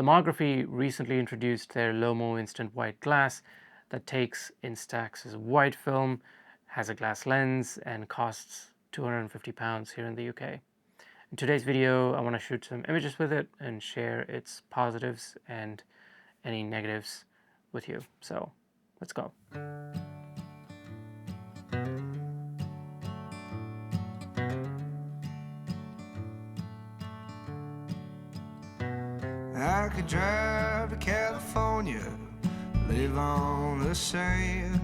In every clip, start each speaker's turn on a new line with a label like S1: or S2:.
S1: Lomography recently introduced their Lomo Instant Wide Glass that takes Instax's wide film, has a glass lens, and costs £250 here in the UK. In today's video, I want to shoot some images with it and share its positives and any negatives with you. So let's go.
S2: I could drive to California, live on the sand,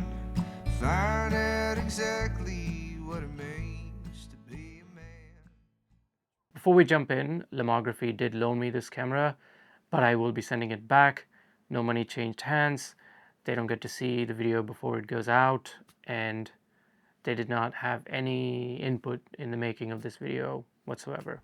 S2: find out exactly what it means to be a man.
S1: Before we jump in, Lomography did loan me this camera, but I will be sending it back. No money changed hands. They don't get to see the video before it goes out, and they did not have any input in the making of this video whatsoever.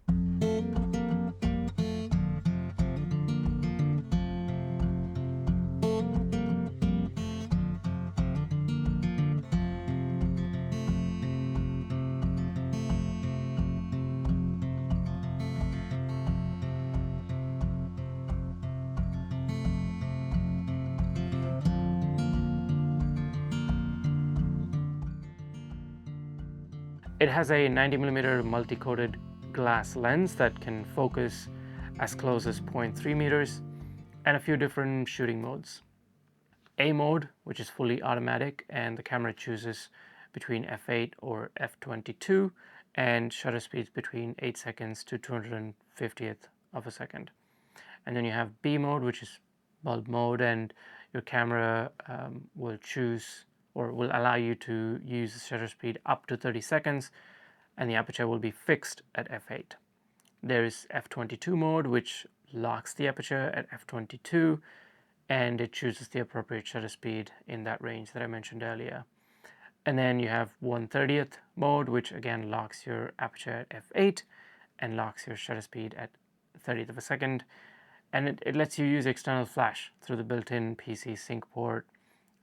S1: It has a 90mm multi-coated glass lens that can focus as close as 0.3 meters and a few different shooting modes. A mode, which is fully automatic, and the camera chooses between f8 or f22, and shutter speeds between 8 seconds to 250th of a second. And then you have B mode, which is bulb mode, and your camera will choose or will allow you to use the shutter speed up to 30 seconds, and the aperture will be fixed at f8. There is f22 mode, which locks the aperture at f22, and it chooses the appropriate shutter speed in that range that I mentioned earlier. And then you have 1/30th mode, which again locks your aperture at f8 and locks your shutter speed at 30th of a second. And it lets you use external flash through the built-in PC sync port,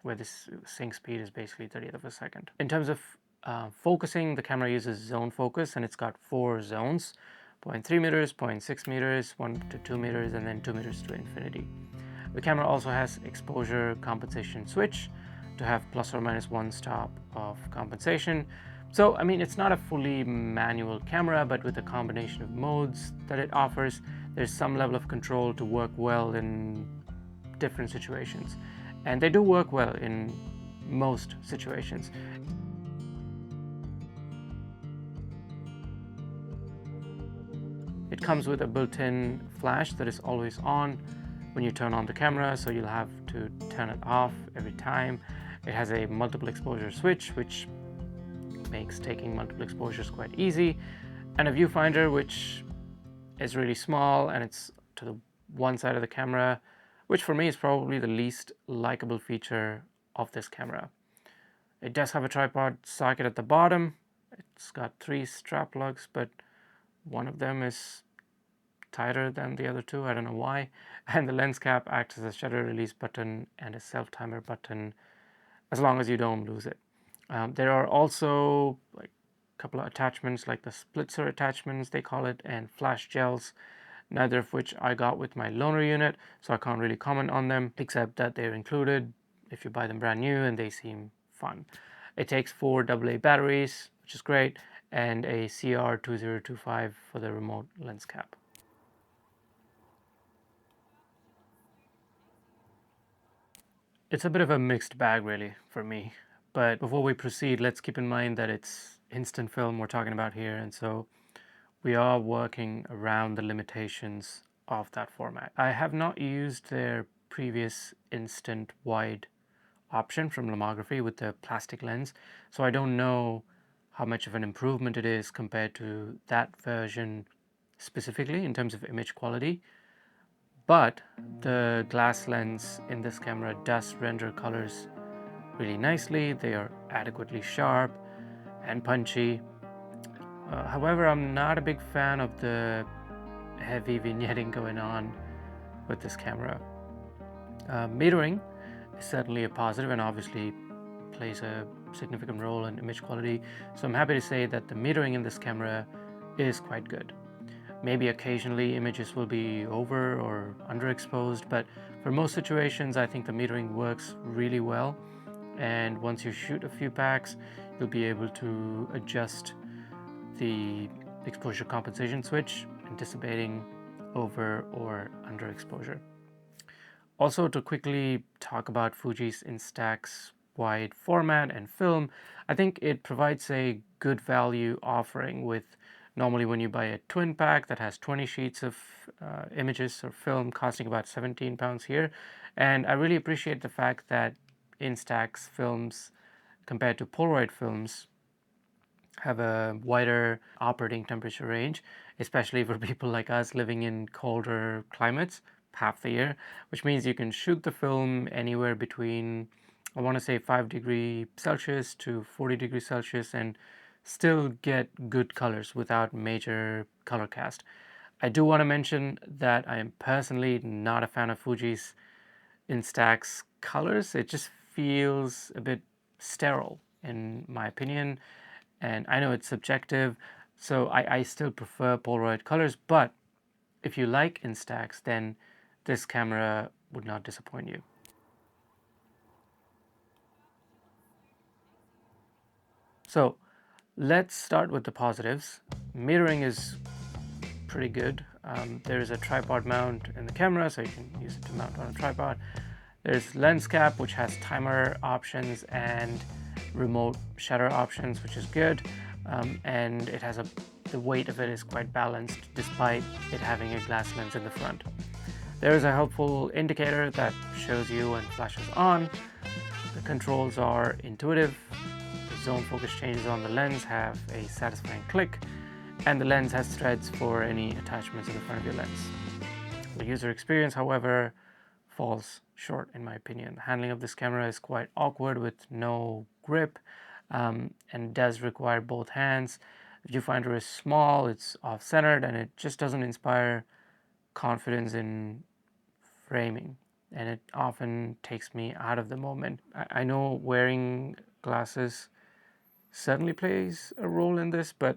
S1: where this sync speed is basically 30th of a second. In terms of focusing, the camera uses zone focus, and it's got 4 zones: 0.3 meters, 0.6 meters, 1 to 2 meters, and then 2 meters to infinity. The camera also has exposure compensation switch to have plus or minus 1 stop of compensation. So, I mean, it's not a fully manual camera, but with a combination of modes that it offers, there's some level of control to work well in different situations. And they do work well in most situations. It comes with a built-in flash that is always on when you turn on the camera, so you'll have to turn it off every time. It has a multiple exposure switch, which makes taking multiple exposures quite easy, and a viewfinder which is really small, and it's to the one side of the camera, which for me is probably the least likable feature of this camera. It does have a tripod socket at the bottom. It's got 3 strap lugs, but one of them is tighter than the other 2, I don't know why. And the lens cap acts as a shutter release button and a self-timer button, as long as you don't lose it. There are also like a couple of attachments, like the splitzer attachments they call it, and flash gels, neither of which I got with my loaner unit, so I can't really comment on them, except that they're included if you buy them brand new, and they seem fun. It takes 4 AA batteries, which is great, and a CR2025 for the remote lens cap. It's a bit of a mixed bag really for me, but before we proceed, let's keep in mind that it's instant film we're talking about here, and so we are working around the limitations of that format. I have not used their previous instant wide option from Lomography with the plastic lens, so I don't know how much of an improvement it is compared to that version specifically in terms of image quality. But the glass lens in this camera does render colors really nicely. They are adequately sharp and punchy. However, I'm not a big fan of the heavy vignetting going on with this camera. Metering is certainly a positive and obviously plays a significant role in image quality. So I'm happy to say that the metering in this camera is quite good. Maybe occasionally images will be over or underexposed, but for most situations I think the metering works really well. And once you shoot a few packs, you'll be able to adjust the exposure compensation switch, anticipating over or underexposure. Also, to quickly talk about Fuji's Instax wide format and film, I think it provides a good value offering with normally when you buy a twin pack that has 20 sheets of images or film costing about £17 here. And I really appreciate the fact that Instax films compared to Polaroid films have a wider operating temperature range, especially for people like us living in colder climates half the year, which means you can shoot the film anywhere between, I want to say, 5 degrees Celsius to 40 degrees Celsius and still get good colors without major color cast. I do want to mention that I am personally not a fan of Fuji's Instax colors. It just feels a bit sterile in my opinion, and I know it's subjective, so I still prefer Polaroid colors, but if you like Instax, then this camera would not disappoint you. So let's start with the positives. Metering is pretty good. There is a tripod mount in the camera, so you can use it to mount on a tripod. There's lens cap, which has timer options and remote shutter options, which is good. And it has the weight of it is quite balanced despite it having a glass lens in the front. There is a helpful indicator that shows you when flashes on. The controls are intuitive. The zone focus changes on the lens have a satisfying click, and the lens has threads for any attachments in the front of your lens. The user experience, however, falls short in my opinion. The handling of this camera is quite awkward with no grip, and does require both hands. The viewfinder is small, it's off-centered, and it just doesn't inspire confidence in framing, and it often takes me out of the moment. I know wearing glasses certainly plays a role in this, but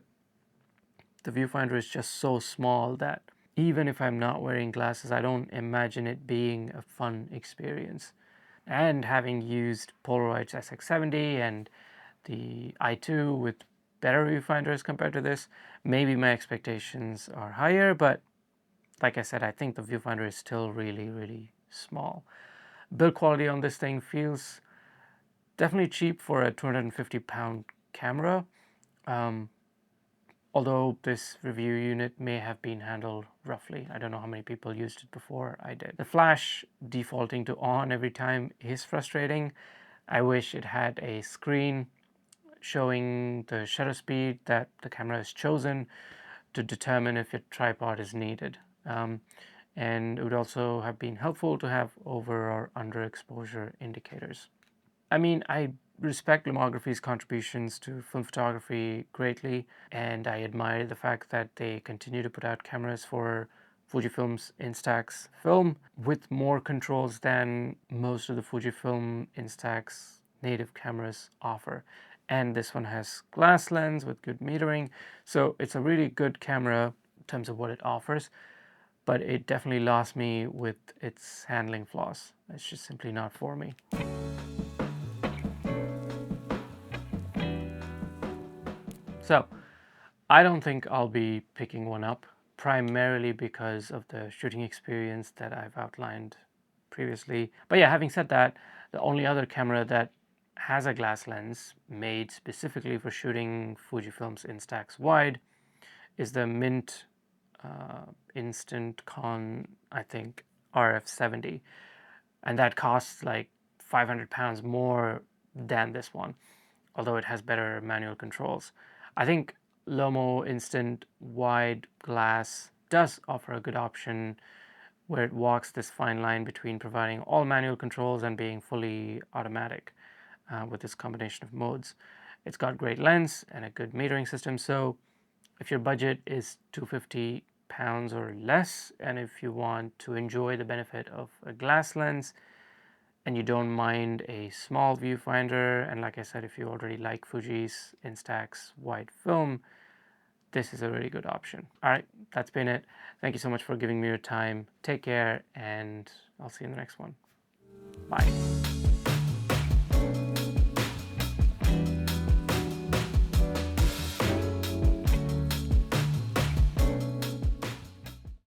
S1: the viewfinder is just so small that even if I'm not wearing glasses, I don't imagine it being a fun experience. And having used Polaroid's SX70 and the i2 with better viewfinders compared to this, maybe my expectations are higher, but like I said, I think the viewfinder is still really, really small. Build quality on this thing feels definitely cheap for a 250-pound camera. Although this review unit may have been handled roughly. I don't know how many people used it before I did. The flash defaulting to on every time is frustrating. I wish it had a screen showing the shutter speed that the camera has chosen to determine if a tripod is needed. And it would also have been helpful to have over or underexposure indicators. I mean, I respect Lomography's contributions to film photography greatly, and I admire the fact that they continue to put out cameras for Fujifilm's Instax film with more controls than most of the Fujifilm Instax native cameras offer. And this one has glass lens with good metering, so it's a really good camera in terms of what it offers, but it definitely lost me with its handling flaws. It's just simply not for me. So I don't think I'll be picking one up, primarily because of the shooting experience that I've outlined previously. But yeah, having said that, the only other camera that has a glass lens made specifically for shooting Fujifilm's Instax wide is the Mint Instant Con, I think, RF70. And that costs like £500 more than this one, although it has better manual controls. I think Lomo Instant Wide Glass does offer a good option where it walks this fine line between providing all manual controls and being fully automatic with this combination of modes. It's got great lens and a good metering system, so if your budget is £250 or less, and if you want to enjoy the benefit of a glass lens, and you don't mind a small viewfinder, and like I said, if you already like Fuji's Instax wide film, this is a really good option. All right, that's been it. Thank you so much for giving me your time. Take care, and I'll see you in the next one. Bye.